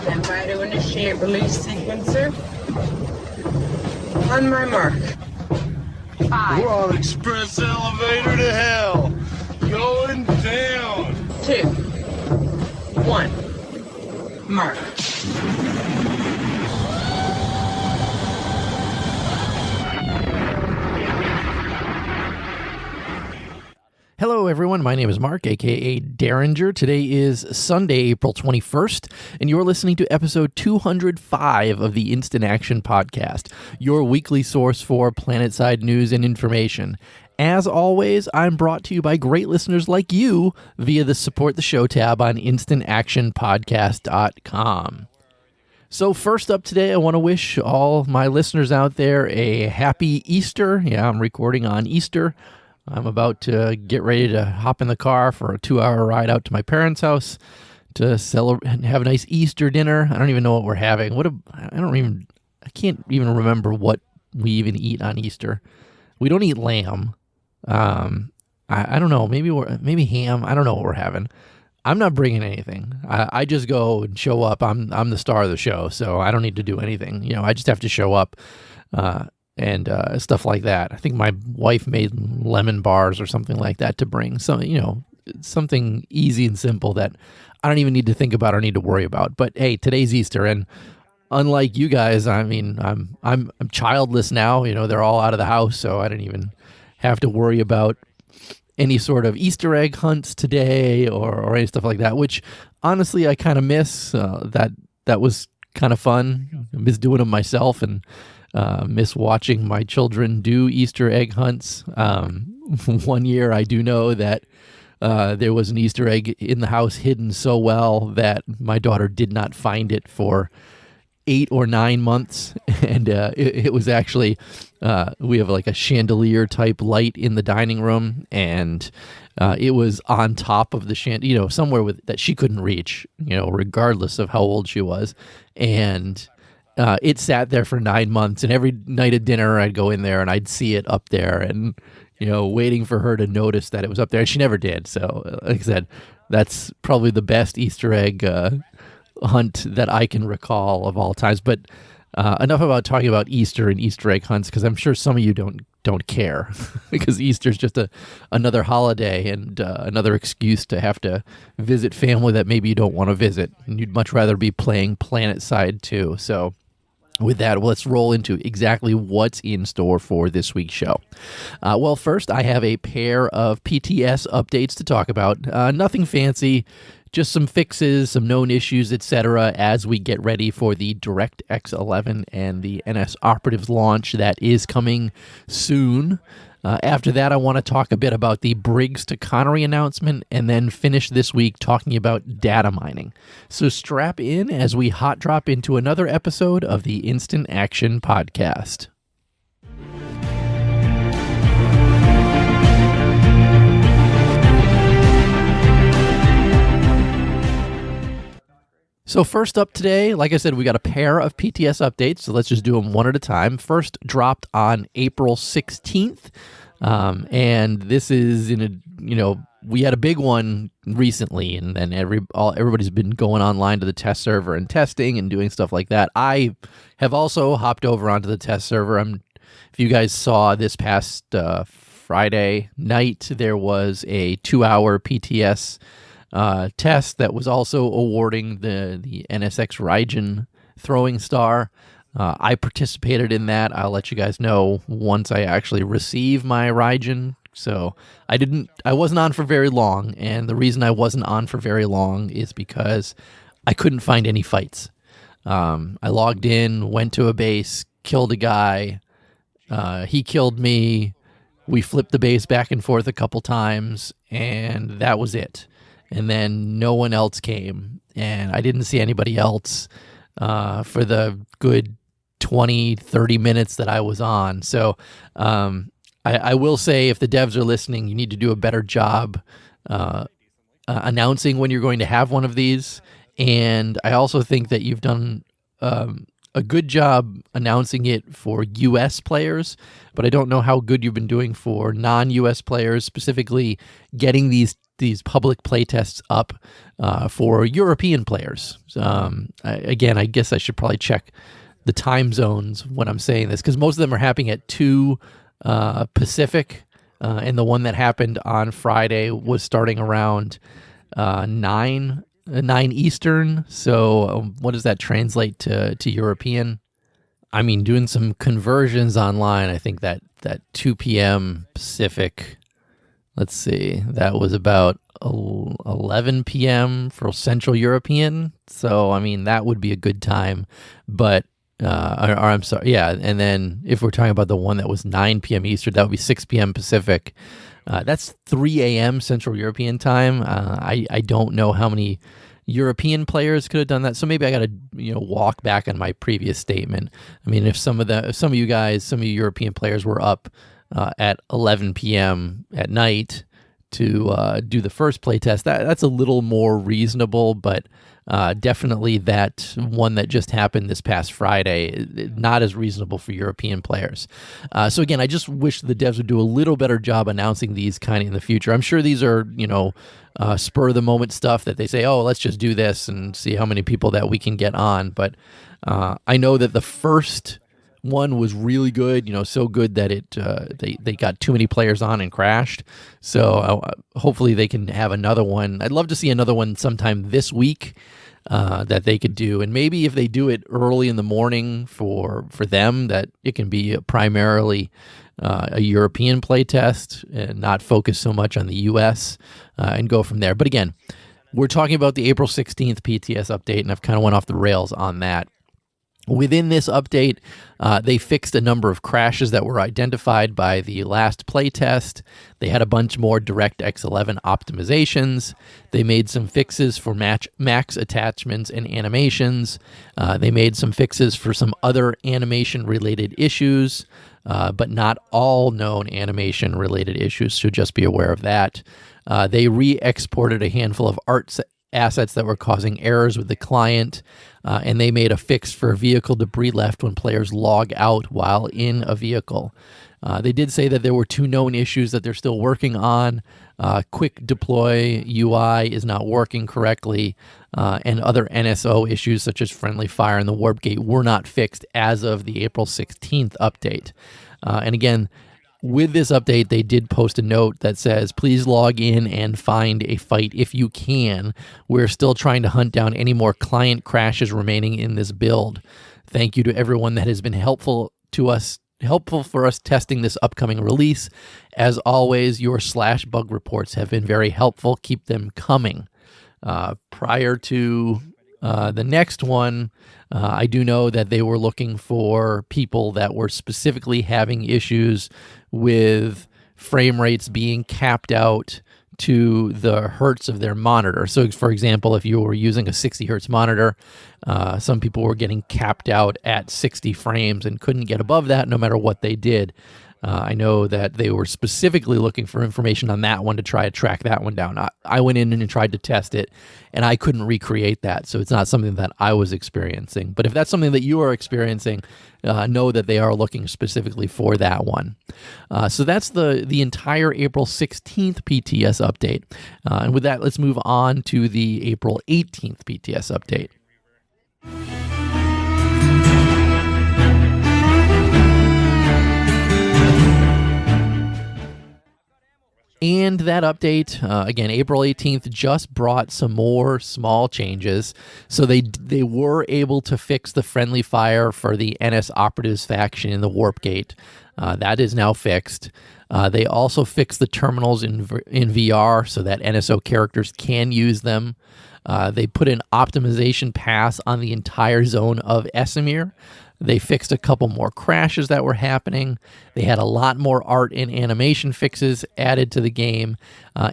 Stand by to initiate release sequencer. On my mark. 5. We're on express elevator to hell. Going down. 2. 1. Mark. Hello, everyone. My name is Mark, a.k.a. Derringer. Today is Sunday, April 21st, and you're listening to episode 205 of the Instant Action Podcast, your weekly source for Planetside news and information. As always, I'm brought to you by great listeners like you via the Support the Show tab on instantactionpodcast.com. So first up today, I want to wish all my listeners out there a happy Easter. Yeah, I'm recording on Easter. I'm about to get ready to hop in the car for a 2-hour ride out to my parents' house to celebrate and have a nice Easter dinner. I don't even know what we're having. I can't even remember what we even eat on Easter. We don't eat lamb. I don't know. Maybe ham. I don't know what we're having. I'm not bringing anything. I just go and show up. I'm the star of the show, so I don't need to do anything. You know, I just have to show up. And stuff like that. I think my wife made lemon bars or something like that to bring. So, you know, something easy and simple that I don't even need to think about or need to worry about. But hey, today's Easter, and unlike you guys, I mean, I'm childless now. You know, they're all out of the house, so I didn't even have to worry about any sort of Easter egg hunts today or any stuff like that. Which honestly, I kind of miss. That was kind of fun. I miss doing them myself and. Miss watching my children do Easter egg hunts. One year I do know that there was an Easter egg in the house hidden so well that my daughter did not find it for 8 or 9 months. And it was actually, we have like a chandelier type light in the dining room, and it was on top of the chandelier, somewhere that she couldn't reach, regardless of how old she was. And it sat there for 9 months, and every night at dinner I'd go in there and I'd see it up there and, waiting for her to notice that it was up there. And she never did. So like I said, that's probably the best Easter egg hunt that I can recall of all times. But enough about talking about Easter and Easter egg hunts, because I'm sure some of you don't care because Easter's just another holiday and another excuse to have to visit family that maybe you don't want to visit. And you'd much rather be playing Planetside too. So with that, let's roll into exactly what's in store for this week's show. Well, first, I have a pair of PTS updates to talk about. Nothing fancy, just some fixes, some known issues, etc. as we get ready for the DX11 and the NS Operatives launch that is coming soon. After that, I want to talk a bit about the Briggs to Connery announcement and then finish this week talking about data mining. So strap in as we hot drop into another episode of the Instant Action Podcast. So first up today, like I said, we got a pair of PTS updates, so let's just do them one at a time. First dropped on April 16th, and this is we had a big one recently, and then everybody's been going online to the test server and testing and doing stuff like that. I have also hopped over onto the test server. If you guys saw this past Friday night, there was a 2-hour PTS test that was also awarding the NSX Raijin throwing star. I participated in that. I'll let you guys know once I actually receive my Raijin. So I wasn't on for very long, and the reason I wasn't on for very long is because I couldn't find any fights. I logged in, went to a base, killed a guy. He killed me. We flipped the base back and forth a couple times, and that was it. And then no one else came, and I didn't see anybody else for the good 20, 30 minutes that I was on. So I will say, if the devs are listening, you need to do a better job announcing when you're going to have one of these. And I also think that you've done a good job announcing it for U.S. players, but I don't know how good you've been doing for non-U.S. players, specifically getting these public playtests up for European players. I guess I should probably check the time zones when I'm saying this, because most of them are happening at 2 Pacific, and the one that happened on Friday was starting around 9 Eastern. So what does that translate to European? I mean, doing some conversions online, I think that 2 p.m. Pacific, let's see, that was about 11 p.m. for Central European. So, I mean, that would be a good time. But, or I'm sorry, yeah. And then if we're talking about the one that was 9 p.m. Eastern, that would be 6 p.m. Pacific. That's 3 a.m. Central European time. I don't know how many European players could have done that. So maybe I got to walk back on my previous statement. I mean, if some of you European players were up at 11 p.m. at night to do the first playtest, that's a little more reasonable, but definitely that one that just happened this past Friday, not as reasonable for European players. So again, I just wish the devs would do a little better job announcing these kind of in the future. I'm sure these are, spur of the moment stuff that they say, oh, let's just do this and see how many people that we can get on. But I know that the first one was really good, so good that they got too many players on and crashed. So hopefully they can have another one. I'd love to see another one sometime this week that they could do. And maybe if they do it early in the morning for them, that it can be primarily a European play test and not focus so much on the US and go from there. But again, we're talking about the April 16th PTS update, and I've kind of went off the rails on that. Within this update, they fixed a number of crashes that were identified by the last playtest. They had a bunch more DirectX 11 optimizations. They made some fixes for max attachments and animations. They made some fixes for some other animation-related issues, but not all known animation-related issues, so just be aware of that. They re-exported a handful of art assets that were causing errors with the client, and they made a fix for vehicle debris left when players log out while in a vehicle. They did say that there were 2 known issues that they're still working on. Quick deploy UI is not working correctly, and other NSO issues such as friendly fire and the warp gate were not fixed as of the April 16th update. And again, with this update, they did post a note that says, please log in and find a fight if you can. We're still trying to hunt down any more client crashes remaining in this build. Thank you to everyone that has been helpful for us testing this upcoming release. As always, your /bug reports have been very helpful. Keep them coming. Prior to the next one, I do know that they were looking for people that were specifically having issues with frame rates being capped out to the hertz of their monitor. So, for example, if you were using a 60 hertz monitor, some people were getting capped out at 60 frames and couldn't get above that no matter what they did. I know that they were specifically looking for information on that one to try to track that one down. I went in and tried to test it, and I couldn't recreate that, so it's not something that I was experiencing. But if that's something that you are experiencing, know that they are looking specifically for that one. So that's the entire April 16th PTS update. And with that, let's move on to the April 18th PTS update. And that update, again, April 18th, just brought some more small changes. So they were able to fix the friendly fire for the NS Operatives faction in the Warp Gate. That is now fixed. They also fixed the terminals in VR so that NSO characters can use them. They put an optimization pass on the entire zone of Esamir. They fixed a couple more crashes that were happening. They had a lot more art and animation fixes added to the game.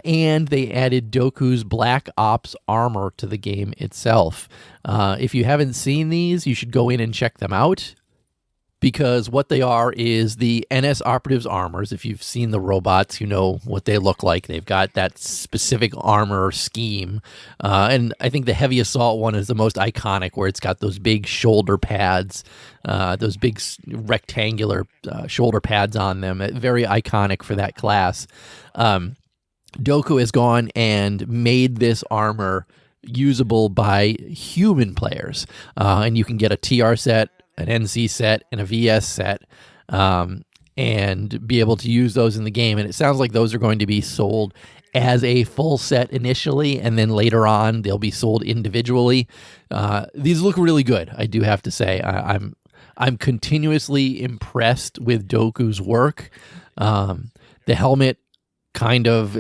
And they added Doku's Black Ops armor to the game itself. If you haven't seen these, you should go in and check them out. because what they are is the NS operatives armors. If you've seen the robots, you know what they look like. They've got that specific armor scheme. And I think the heavy assault one is the most iconic, where it's got those big shoulder pads, those big rectangular shoulder pads on them. Very iconic for that class. Doku has gone and made this armor usable by human players. And you can get a TR set, an NC set, and a VS set, and be able to use those in the game. And it sounds like those are going to be sold as a full set initially, and then later on they'll be sold individually. These look really good, I do have to say. I'm continuously impressed with Doku's work. The helmet kind of...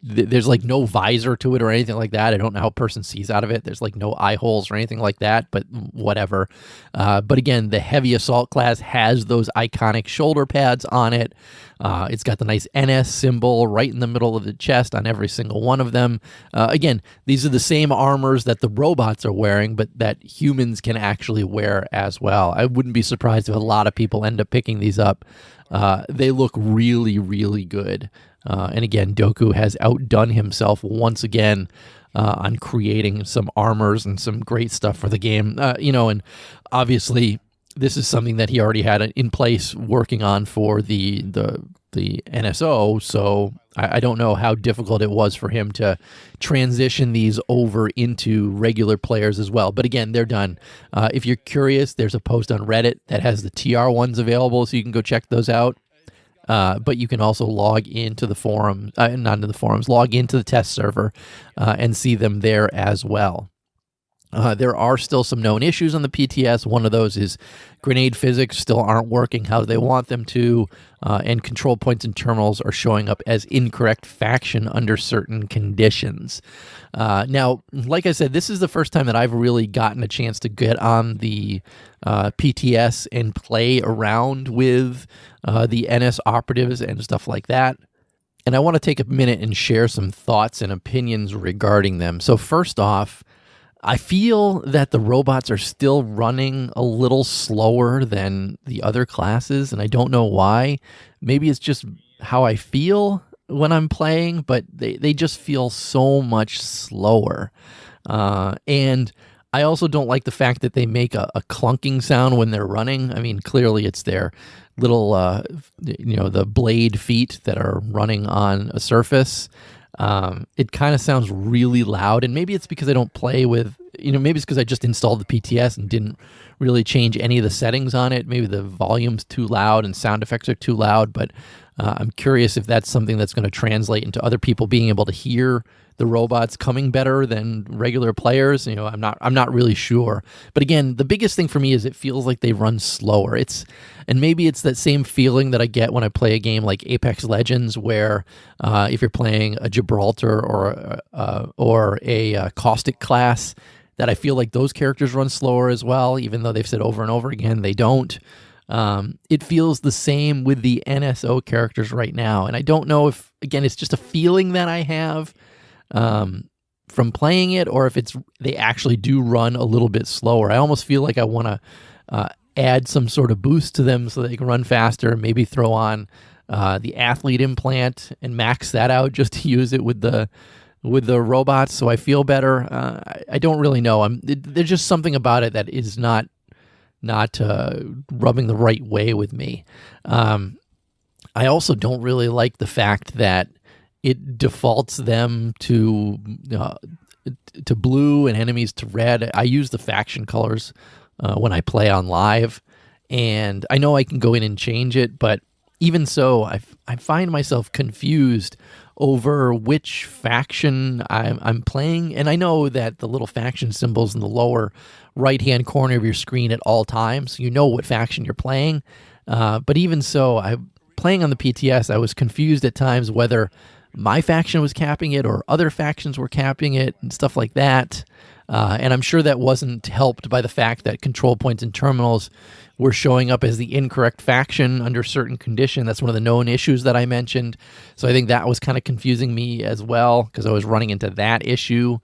there's like no visor to it or anything like that. I don't know how a person sees out of it. There's like no eye holes or anything like that, but whatever. But again, the heavy assault class has those iconic shoulder pads on it. It's got the nice NS symbol right in the middle of the chest on every single one of them. Again, these are the same armors that the robots are wearing, but that humans can actually wear as well. I wouldn't be surprised if a lot of people end up picking these up. They look really, really good. And again, Doku has outdone himself once again on creating some armors and some great stuff for the game. And obviously this is something that he already had in place working on for the NSO. So I don't know how difficult it was for him to transition these over into regular players as well. But again, they're done. If you're curious, there's a post on Reddit that has the TR ones available, so you can go check those out. But you can also log into the forum, not into the forums, log into the test server and see them there as well. There are still some known issues on the PTS. One of those is grenade physics still aren't working how they want them to, and control points and terminals are showing up as incorrect faction under certain conditions. Now, like I said, this is the first time that I've really gotten a chance to get on the PTS and play around with the NS operatives and stuff like that. And I want to take a minute and share some thoughts and opinions regarding them. So first off, I feel that the robots are still running a little slower than the other classes, and I don't know why. Maybe it's just how I feel when I'm playing, but they just feel so much slower. And I also don't like the fact that they make a clunking sound when they're running. I mean, clearly it's their little, the blade feet that are running on a surface. It kind of sounds really loud, and maybe it's because I don't play with, maybe it's because I just installed the PTS and didn't really change any of the settings on it. Maybe the volume's too loud and sound effects are too loud, but I'm curious if that's something that's going to translate into other people being able to hear the robots coming better than regular players. I'm not really sure. But again, the biggest thing for me is it feels like they run slower. And maybe it's that same feeling that I get when I play a game like Apex Legends, where if you're playing a Gibraltar or a Caustic class, that I feel like those characters run slower as well, even though they've said over and over again they don't. It feels the same with the NSO characters right now. And I don't know if, again, it's just a feeling that I have from playing it, or if they actually do run a little bit slower. I almost feel like I want to add some sort of boost to them so they can run faster, maybe throw on the athlete implant and max that out just to use it with the robots so I feel better. I don't really know. There's just something about it that is not rubbing the right way with me. I also don't really like the fact that it defaults them to blue and enemies to red. I use the faction colors when I play on live, and I know I can go in and change it, but even so, I find myself confused over which faction I'm playing. And I know that the little faction symbols in the lower right-hand corner of your screen at all times, you know what faction you're playing. But even so, playing on the PTS, I was confused at times whether my faction was capping it or other factions were capping it and stuff like that. And I'm sure that wasn't helped by the fact that control points and terminals were showing up as the incorrect faction under certain condition. That's one of the known issues that I mentioned. So I think that was kind of confusing me as well, because I was running into that issue.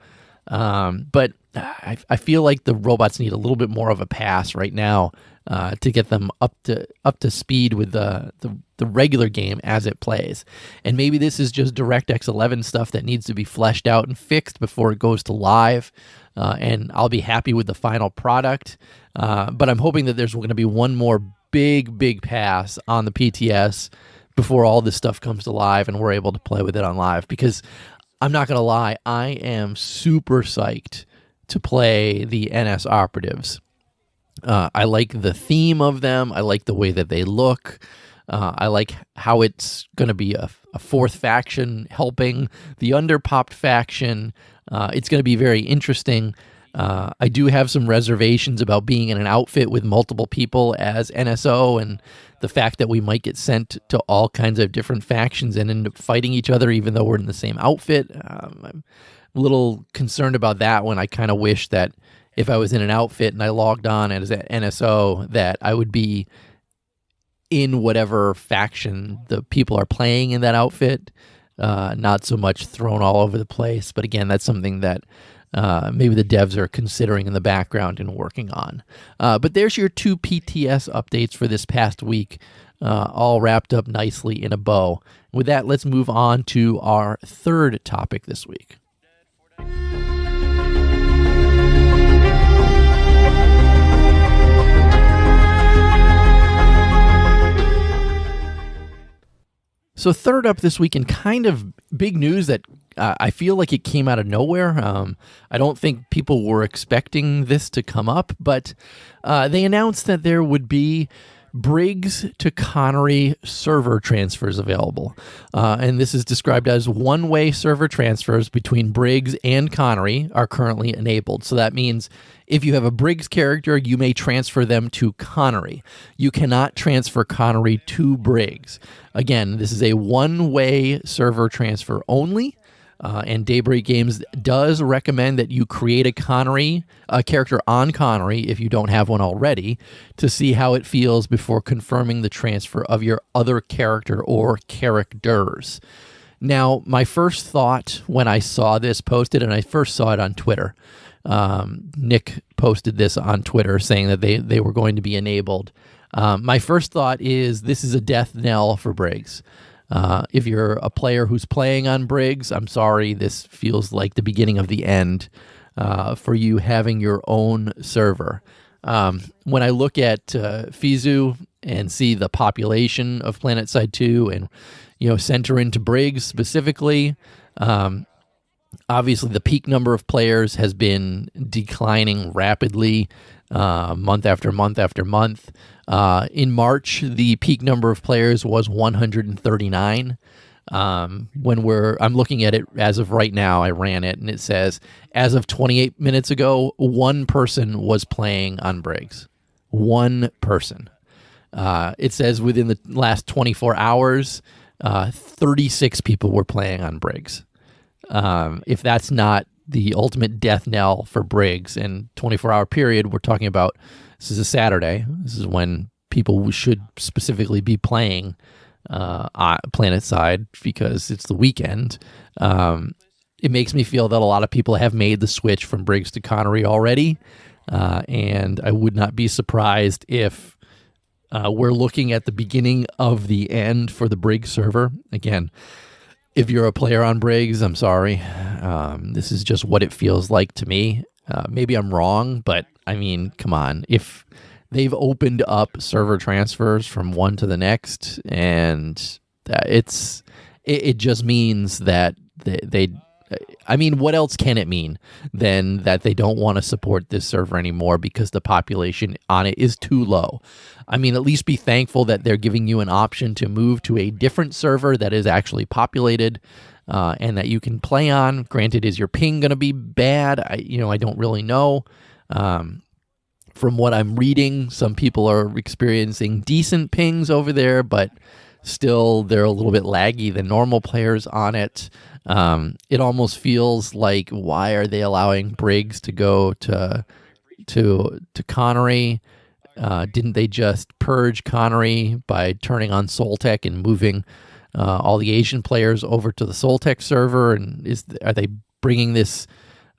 But I feel like the robots need a little bit more of a pass right now to get them up to speed with the regular game as it plays. And maybe this is just DirectX 11 stuff that needs to be fleshed out and fixed before it goes to live. And I'll be happy with the final product. But I'm hoping that there's going to be one more big pass on the PTS before all this stuff comes to live and we're able to play with it on live. Because I'm not going to lie, I am super psyched to play the NS operatives. I like the theme of them. I like the way that they look. I like how it's going to be a fourth faction helping the underpopped faction. It's going to be very interesting. I do have some reservations about being in an outfit with multiple people as NSO, and the fact that we might get sent to all kinds of different factions and end up fighting each other even though we're in the same outfit. I'm a little concerned about that, when I kind of wish that if I was in an outfit and I logged on as an NSO, that I would be in whatever faction the people are playing in that outfit, not so much thrown all over the place. But again, that's something that maybe the devs are considering in the background and working on. But there's your 2 PTS updates for this past week, all wrapped up nicely in a bow. With that, let's move on to our third topic this week. So third up this week, in kind of big news that I feel like it came out of nowhere. I don't think people were expecting this to come up, but they announced that there would be Briggs to Connery server transfers available. And this is described as one-way server transfers between Briggs and Connery are currently enabled. So that means if you have a Briggs character, you may transfer them to Connery. You cannot transfer Connery to Briggs. Again, this is a one-way server transfer only. And Daybreak Games does recommend that you create a character on Connery if you don't have one already, to see how it feels before confirming the transfer of your other character or characters. Now, my first thought when I saw this posted, and I first saw it on Twitter, Nick posted this on Twitter saying that they were going to be enabled. My first thought is this is a death knell for Briggs. If you're a player who's playing on Briggs, I'm sorry, this feels like the beginning of the end for you having your own server. When I look at Fizu and see the population of Planetside 2 and, center into Briggs specifically, obviously the peak number of players has been declining rapidly month after month after month. In March, the peak number of players was 139. I'm looking at it as of right now, I ran it, and it says, as of 28 minutes ago, one person was playing on Briggs. One person. It says within the last 24 hours, 36 people were playing on Briggs. If that's not the ultimate death knell for Briggs in 24-hour period, we're talking about, this is a Saturday. This is when people should specifically be playing Planetside because it's the weekend. It makes me feel that a lot of people have made the switch from Briggs to Connery already, and I would not be surprised if we're looking at the beginning of the end for the Briggs server. Again, if you're a player on Briggs, I'm sorry. This is just what it feels like to me. Maybe I'm wrong, but I mean, come on. If they've opened up server transfers from one to the next, and it just means that I mean, what else can it mean than that they don't want to support this server anymore because the population on it is too low? I mean, at least be thankful that they're giving you an option to move to a different server that is actually populated and that you can play on. Granted, is your ping going to be bad? I don't really know. From what I'm reading, some people are experiencing decent pings over there, but still they're a little bit laggy than normal players on it. It almost feels like, why are they allowing Briggs to go to Connery? Didn't they just purge Connery by turning on Soltech and moving all the Asian players over to the Soltech server? And are they bringing this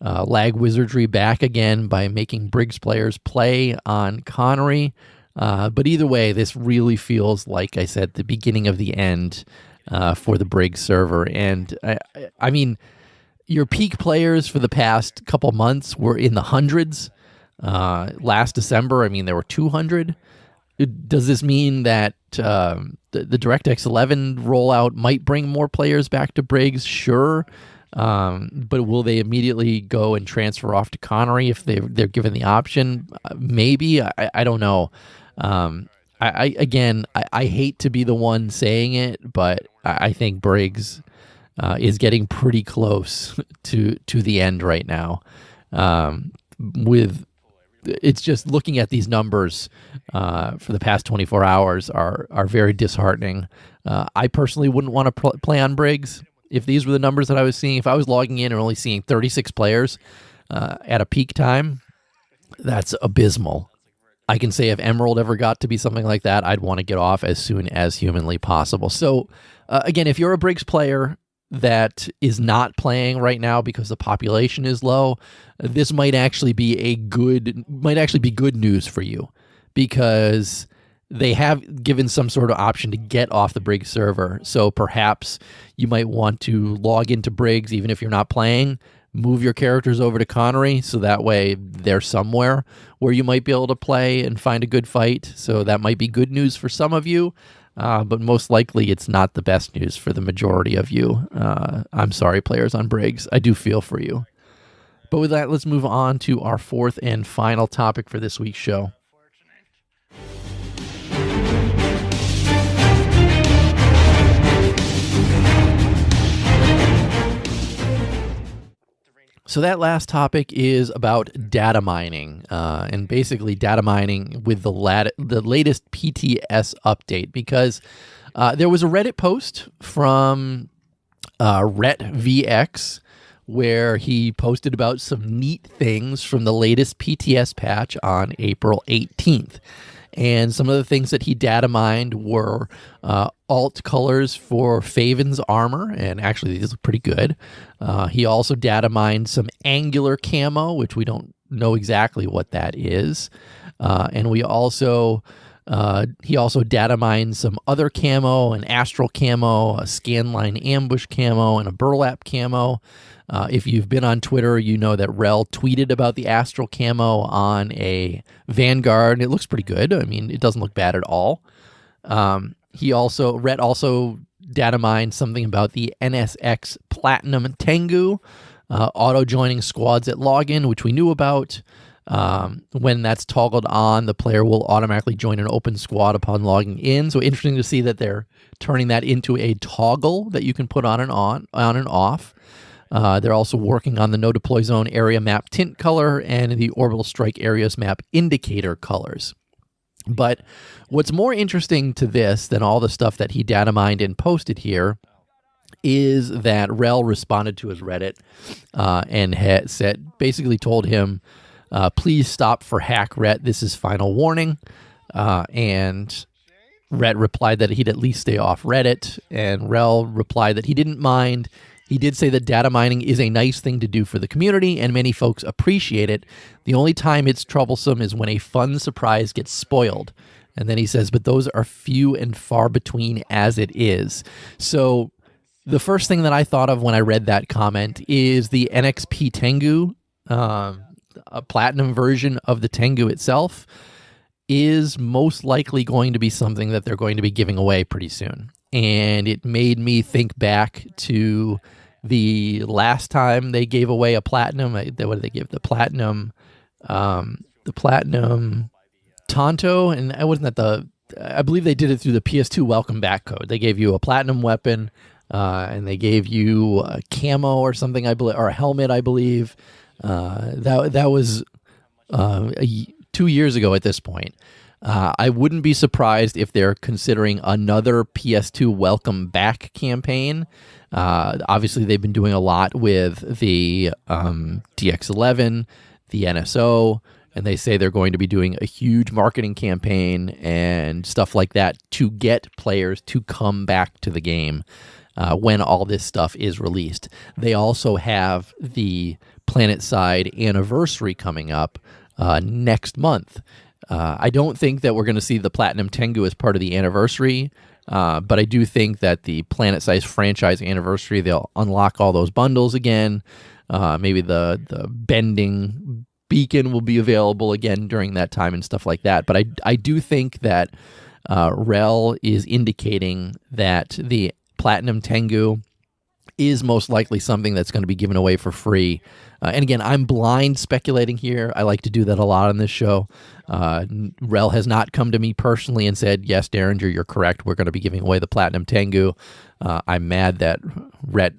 lag wizardry back again by making Briggs players play on Connery. But either way, this really feels like I said, the beginning of the end for the Briggs server. And I mean, your peak players for the past couple months were in the hundreds. Last December, I mean, there were 200. Does this mean that the DirectX11 rollout might bring more players back to Briggs? Sure. But will they immediately go and transfer off to Connery if they're given the option? Maybe. I don't know. I hate to be the one saying it, but I think Briggs is getting pretty close to the end right now. It's just looking at these numbers for the past 24 hours are very disheartening. I personally wouldn't want to play on Briggs if these were the numbers that I was seeing. If I was logging in and only seeing 36 players at a peak time, that's abysmal. I can say if Emerald ever got to be something like that, I'd want to get off as soon as humanly possible. So again, if you're a Briggs player that is not playing right now because the population is low, this might actually be good news for you, because they have given some sort of option to get off the Briggs server. So perhaps you might want to log into Briggs even if you're not playing, move your characters over to Connery, so that way they're somewhere where you might be able to play and find a good fight. So that might be good news for some of you, but most likely it's not the best news for the majority of you. I'm sorry, players on Briggs. I do feel for you. But with that, let's move on to our fourth and final topic for this week's show. So that last topic is about data mining, and basically data mining with the latest PTS update, because there was a Reddit post from RetVX where he posted about some neat things from the latest PTS patch on April 18th. And some of the things that he data mined were alt colors for Faven's armor, and actually these look pretty good. He also data mined some angular camo, which we don't know exactly what that is. And he also data mined some other camo, an astral camo, a scanline ambush camo, and a burlap camo. If you've been on Twitter, you know that Rel tweeted about the astral camo on a Vanguard. It looks pretty good. I mean, it doesn't look bad at all. Rhett also data mined something about the NSX Platinum Tengu, auto-joining squads at login, which we knew about. When that's toggled on, the player will automatically join an open squad upon logging in. So interesting to see that they're turning that into a toggle that you can put on and off. They're also working on the no deploy zone area map tint color and the orbital strike areas map indicator colors. But what's more interesting to this than all the stuff that he data mined and posted here is that Rel responded to his Reddit and basically told him, please stop for hack Rhett. This is final warning. And Rhett replied that he'd at least stay off Reddit. And Rel replied that he didn't mind. He did say that data mining is a nice thing to do for the community, and many folks appreciate it. The only time it's troublesome is when a fun surprise gets spoiled. And then he says, but those are few and far between as it is. So the first thing that I thought of when I read that comment is the NXP Tengu, a platinum version of the Tengu itself, is most likely going to be something that they're going to be giving away pretty soon. And it made me think back to the last time they gave away a platinum. What did they give? The platinum Tonto, and it wasn't that I believe they did it through the PS2 welcome back code. They gave you a platinum weapon, and they gave you a camo or something, I believe, or a helmet, I believe. That was 2 years ago at this point. I wouldn't be surprised if they're considering another PS2 welcome back campaign. Obviously, they've been doing a lot with the DX11, the NSO, and they say they're going to be doing a huge marketing campaign and stuff like that to get players to come back to the game when all this stuff is released. They also have the Planetside anniversary coming up next month. I don't think that we're going to see the Platinum Tengu as part of the anniversary, but I do think that the Planetside Franchise anniversary, they'll unlock all those bundles again. Maybe the bending beacon will be available again during that time and stuff like that. But I do think that Rel is indicating that the Platinum Tengu is most likely something that's going to be given away for free. And again, I'm blind speculating here. I like to do that a lot on this show. Rel has not come to me personally and said, yes, Derringer, you're correct. We're going to be giving away the Platinum Tengu. I'm mad that Rhett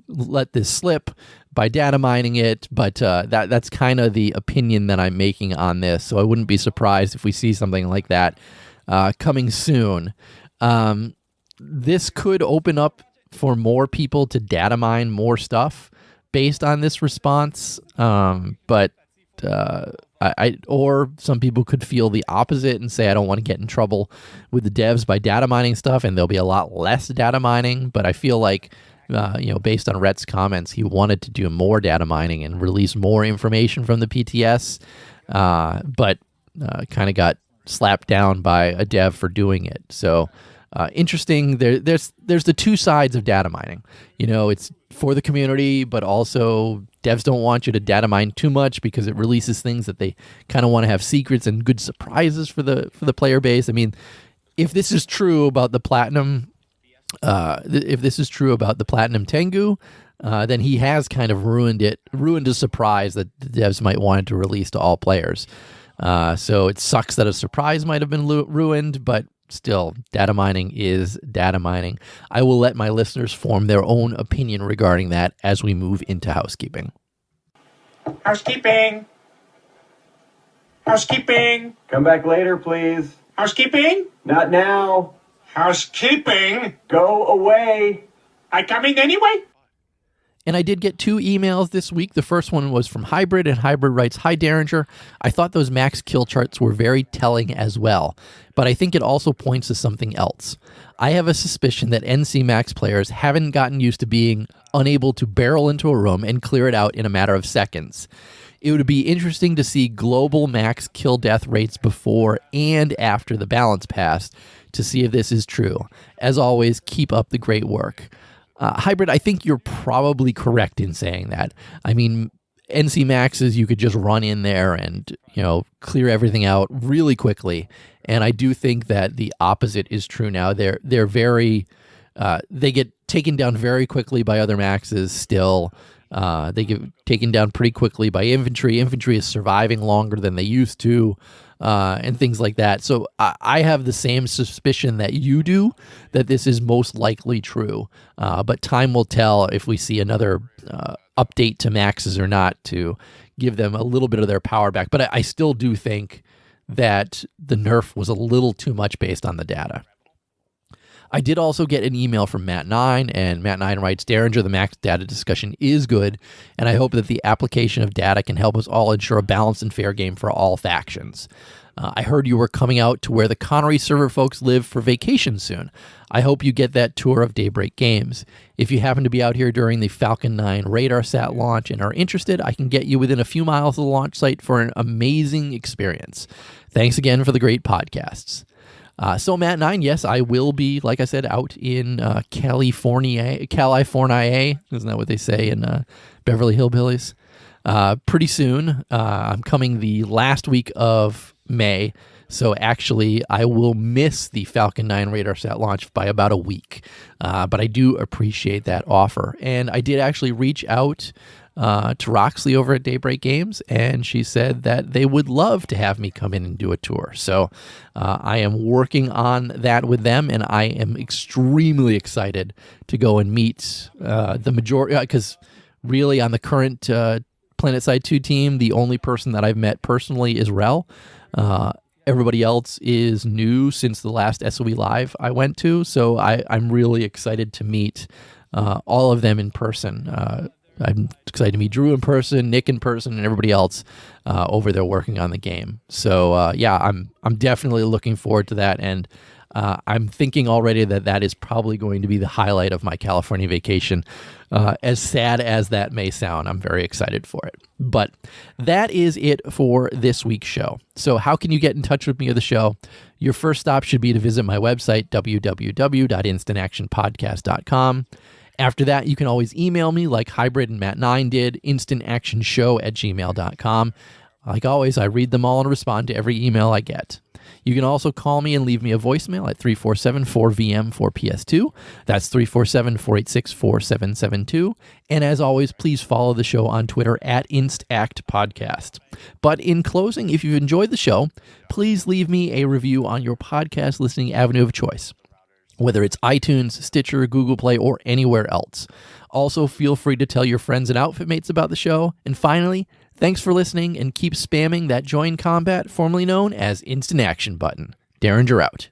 let this slip by data mining it, but that's kind of the opinion that I'm making on this. So I wouldn't be surprised if we see something like that coming soon. This could open up for more people to data mine more stuff based on this response, but or some people could feel the opposite and say, I don't want to get in trouble with the devs by data mining stuff, and there'll be a lot less data mining. But I feel like, based on Rhett's comments, he wanted to do more data mining and release more information from the PTS, but kind of got slapped down by a dev for doing it. So interesting. There's the two sides of data mining. It's for the community, but also devs don't want you to data mine too much because it releases things that they kind of want to have secrets and good surprises for the player base. I mean, if this is true about the Platinum, Tengu, then he has kind of ruined a surprise that the devs might want to release to all players. So it sucks that a surprise might have been ruined, but still, data mining is data mining. I will let my listeners form their own opinion regarding that as we move into housekeeping. Housekeeping. Housekeeping. Come back later, please. Housekeeping. Not now. Housekeeping. Go away. I coming anyway? And I did get 2 emails this week. The first one was from Hybrid, and Hybrid writes, Hi, Derringer. I thought those max kill charts were very telling as well, but I think it also points to something else. I have a suspicion that NC Max players haven't gotten used to being unable to barrel into a room and clear it out in a matter of seconds. It would be interesting to see global max kill death rates before and after the balance pass to see if this is true. As always, keep up the great work. Hybrid, I think you're probably correct in saying that. I mean, NC Maxes, you could just run in there and, clear everything out really quickly. And I do think that the opposite is true now. They're very, they get taken down very quickly by other Maxes still. They get taken down pretty quickly by infantry. Infantry is surviving longer than they used to. And things like that. So I have the same suspicion that you do, that this is most likely true. But time will tell if we see another update to Maxes or not to give them a little bit of their power back. But I still do think that the nerf was a little too much based on the data. I did also get an email from Matt9, and Matt9 writes, Derringer, the max data discussion is good, and I hope that the application of data can help us all ensure a balanced and fair game for all factions. I heard you were coming out to where the Connery server folks live for vacation soon. I hope you get that tour of Daybreak Games. If you happen to be out here during the Falcon 9 radar sat launch and are interested, I can get you within a few miles of the launch site for an amazing experience. Thanks again for the great podcasts. So Matt9, yes, I will be, like I said, out in California. Isn't that what they say in Beverly Hillbillies? Pretty soon. I'm coming the last week of May. So actually, I will miss the Falcon 9 radar sat launch by about a week. But I do appreciate that offer. And I did actually reach out to Roxley over at Daybreak Games, and she said that they would love to have me come in and do a tour. So I am working on that with them, and I am extremely excited to go and meet the majority, because really on the current Planetside 2 team, the only person that I've met personally is Rel. Everybody else is new since the last SOE Live I went to, so I'm really excited to meet all of them in person. I'm excited to meet Drew in person, Nick in person, and everybody else over there working on the game. So yeah, I'm definitely looking forward to that, and I'm thinking already that is probably going to be the highlight of my California vacation. As sad as that may sound, I'm very excited for it. But that is it for this week's show. So how can you get in touch with me or the show? Your first stop should be to visit my website, www.instantactionpodcast.com. After that, you can always email me like Hybrid and Matt9 did, instantactionshow@gmail.com. Like always, I read them all and respond to every email I get. You can also call me and leave me a voicemail at 347-4VM-4PS2. That's 347-486-4772. And as always, please follow the show on Twitter at InstActPodcast. But in closing, if you've enjoyed the show, please leave me a review on your podcast listening avenue of choice, whether it's iTunes, Stitcher, Google Play, or anywhere else. Also, feel free to tell your friends and outfit mates about the show. And finally, thanks for listening, and keep spamming that Join Combat, formerly known as Instant Action button. Derringer out.